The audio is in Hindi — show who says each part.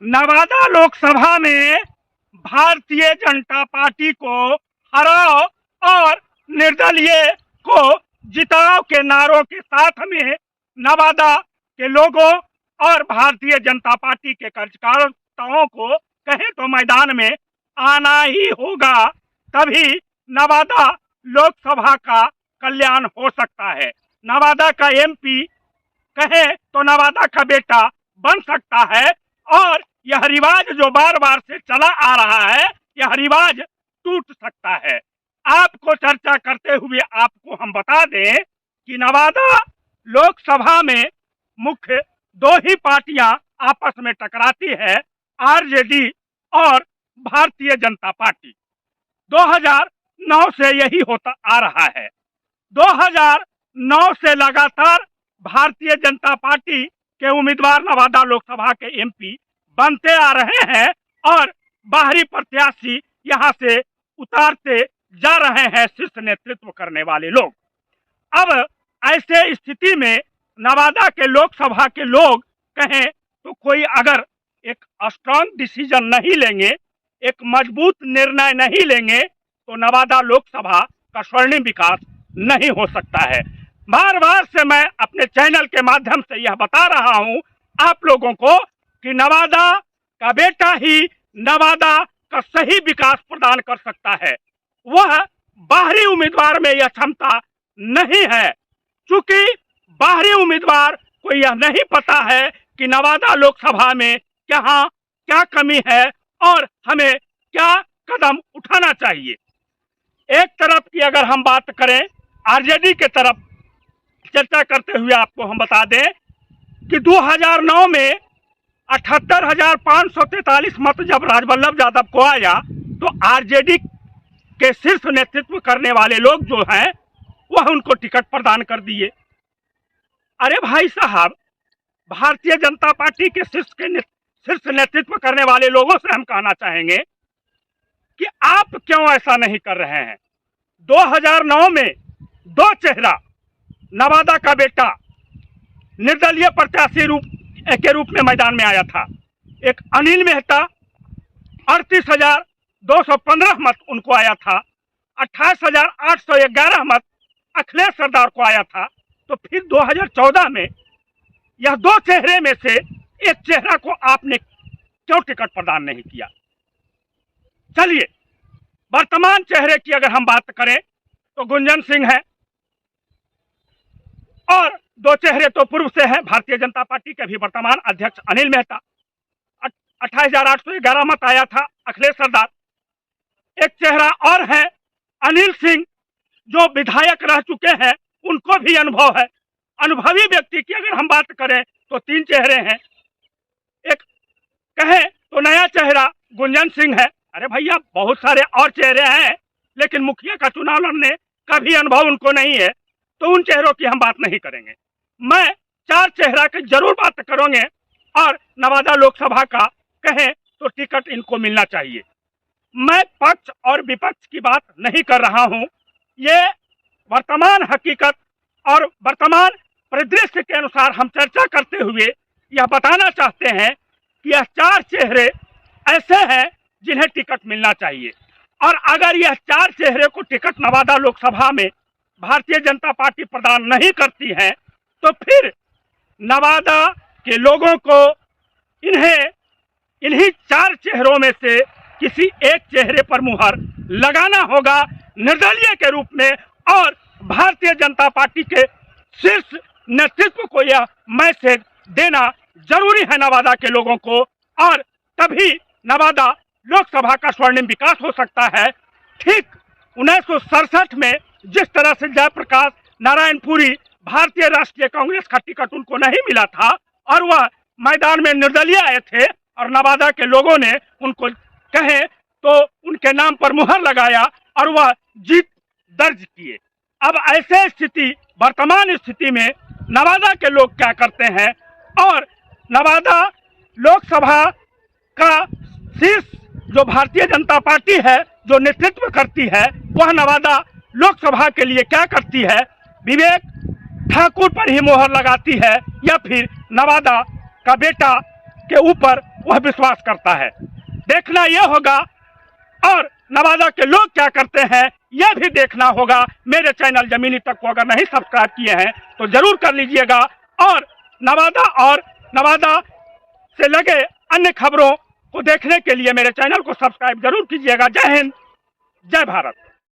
Speaker 1: नवादा लोकसभा में भारतीय जनता पार्टी को हराओ और निर्दलीय को जिताओ के नारों के साथ में नवादा के लोगों और भारतीय जनता पार्टी के कार्यकर्ताओं को कहे तो मैदान में आना ही होगा, तभी नवादा लोकसभा का कल्याण हो सकता है। नवादा का एमपी कहे तो नवादा का बेटा बन सकता है और यह रिवाज जो बार बार से चला आ रहा है, यह रिवाज टूट सकता है। आपको चर्चा करते हुए आपको हम बता दें कि नवादा लोकसभा में मुख्य दो ही पार्टियां आपस में टकराती है, आरजेडी और भारतीय जनता पार्टी। 2009 से यही होता आ रहा है। 2009 से लगातार भारतीय जनता पार्टी के उम्मीदवार नवादा लोकसभा के एमपी बनते आ रहे हैं और बाहरी प्रत्याशी यहां से उतारते जा रहे हैं शीर्ष नेतृत्व करने वाले लोग। अब ऐसे स्थिति में नवादा के लोकसभा के लोग कहें तो कोई अगर एक स्ट्रांग डिसीजन नहीं लेंगे, एक मजबूत निर्णय नहीं लेंगे, तो नवादा लोकसभा का स्वर्णिम विकास नहीं हो सकता है। बार बार से मैं अपने चैनल के माध्यम से यह बता रहा हूं आप लोगों को कि नवादा का बेटा ही नवादा का सही विकास प्रदान कर सकता है। वह बाहरी उम्मीदवार में यह क्षमता नहीं है, चूंकि बाहरी उम्मीदवार को यह नहीं पता है कि नवादा लोकसभा में क्या कमी है और हमें क्या कदम उठाना चाहिए। एक तरफ की अगर हम बात करें आरजेडी के तरफ चर्चा करते हुए आपको हम बता दें कि 2009 में 78,543 मत जब राजवल्लभ यादव को आया तो आरजेडी के शीर्ष नेतृत्व करने वाले लोग जो हैं वह उनको टिकट प्रदान कर दिए। अरे भाई साहब, भारतीय जनता पार्टी के शीर्ष नेतृत्व करने वाले लोगों से हम कहना चाहेंगे कि आप क्यों ऐसा नहीं कर रहे हैं। 2009 में दो चेहरा नवादा का बेटा निर्दलीय प्रत्याशी के रूप में मैदान में आया था। एक अनिल मेहता 38,215 मत उनको आया था, 28,811 मत अखिलेश सरदार को आया था। तो फिर 2014 में यह दो चेहरे में से एक चेहरा को आपने क्यों टिकट प्रदान नहीं किया। चलिए वर्तमान चेहरे की अगर हम बात करें तो गुंजन सिंह है और दो चेहरे तो पूर्व से हैं भारतीय जनता पार्टी के भी वर्तमान अध्यक्ष अनिल मेहता, 28,811 मत आया था अखिलेश सरदार। एक चेहरा और है अनिल सिंह जो विधायक रह चुके हैं, उनको भी अनुभव है। अनुभवी व्यक्ति की अगर हम बात करें तो तीन चेहरे हैं। एक कहें तो नया चेहरा गुंजन सिंह है। अरे भैया बहुत सारे और चेहरे हैं, लेकिन मुखिया का चुनाव लड़ने का भी अनुभव उनको नहीं है, तो उन चेहरों की हम बात नहीं करेंगे। मैं चार चेहरा की जरूर बात करूंगे और नवादा लोकसभा का कहें तो टिकट इनको मिलना चाहिए। मैं पक्ष और विपक्ष की बात नहीं कर रहा हूं, ये वर्तमान हकीकत और वर्तमान परिदृश्य के अनुसार हम चर्चा करते हुए यह बताना चाहते हैं कि यह चार चेहरे ऐसे हैं जिन्हें टिकट मिलना चाहिए। और अगर यह चार चेहरे को टिकट नवादा लोकसभा में भारतीय जनता पार्टी प्रदान नहीं करती है तो फिर नवादा के लोगों को इन्हीं चार चेहरों में से किसी एक चेहरे पर मुहर लगाना होगा निर्दलीय के रूप में, और भारतीय जनता पार्टी के शीर्ष नेतृत्व को यह मैसेज देना जरूरी है नवादा के लोगों को, और तभी नवादा लोकसभा का स्वर्णिम विकास हो सकता है। ठीक 1967 में जिस तरह से जयप्रकाश नारायणपुरी भारतीय राष्ट्रीय कांग्रेस का टिकट उनको नहीं मिला था और वह मैदान में निर्दलीय आए थे और नवादा के लोगों ने उनको कहे तो उनके नाम पर मुहर लगाया और वह जीत दर्ज किए। अब ऐसे स्थिति वर्तमान स्थिति में नवादा के लोग क्या करते हैं, और नवादा लोकसभा का शीर्ष जो भारतीय जनता पार्टी है जो नेतृत्व करती है वह नवादा लोकसभा के लिए क्या करती है, विवेक ठाकुर पर ही मोहर लगाती है या फिर नवादा का बेटा के ऊपर वह विश्वास करता है। देखना यह होगा और नवादा के लोग क्या करते हैं यह भी देखना होगा। मेरे चैनल जमीनी तक को अगर नहीं सब्सक्राइब किए हैं तो जरूर कर लीजिएगा और नवादा से लगे अन्य खबरों को देखने के लिए मेरे चैनल को सब्सक्राइब जरूर कीजिएगा। जय हिंद, जय भारत।